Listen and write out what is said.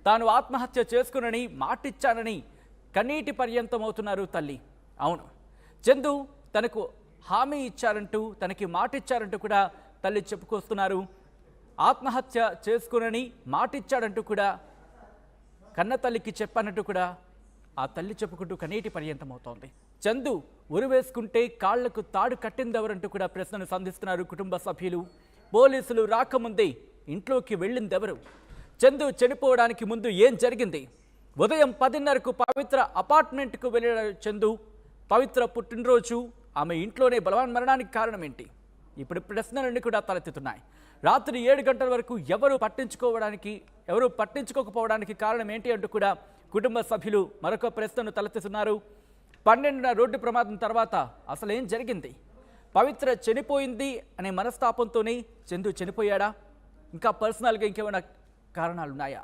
తాను ఆత్మహత్య చేసుకునని మాటిచ్చానని కన్నీటి పర్యంతమవుతున్నారు తల్లి. అవును, చందు తనకు హామీ ఇచ్చారంటూ, తనకి మాటిచ్చారంటూ కూడా తల్లి చెప్పుకొస్తున్నారు. ఆత్మహత్య చేసుకునని మాటిచ్చాడంటూ కూడా కన్న తల్లికి చెప్పానంటూ కూడా ఆ తల్లి చెప్పుకుంటూ కన్నీటి పర్యంతమవుతోంది. చందు ఉరివేసుకుంటే కాళ్లకు తాడు కట్టిందెవరంటూ కూడా ప్రశ్నను సంధిస్తున్నారు కుటుంబ సభ్యులు. పోలీసులు రాకముందే ఇంట్లోకి వెళ్ళిందెవరు? చందు చనిపోవడానికి ముందు ఏం జరిగింది? ఉదయం 10:30కు పవిత్ర అపార్ట్మెంట్కు వెళ్ళిన చందు, పవిత్ర పుట్టినరోజు, ఆమె ఇంట్లోనే బలవన్మరణానికి కారణం ఏంటి? ఇప్పుడు ప్రశ్నలన్నీ కూడా తలెత్తుతున్నాయి. రాత్రి 7 గంటల వరకు ఎవరు పట్టించుకోకపోవడానికి కారణం ఏంటి అంటూ కూడా కుటుంబ సభ్యులు మరొక ప్రశ్నను తలెత్తుతున్నారు. 12న రోడ్డు ప్రమాదం తర్వాత అసలు ఏం జరిగింది? పవిత్ర చనిపోయింది అనే మనస్తాపంతోనే చందు చనిపోయాడా? ఇంకా పర్సనల్గా ఇంకేమైనా కారణాలున్నాయా?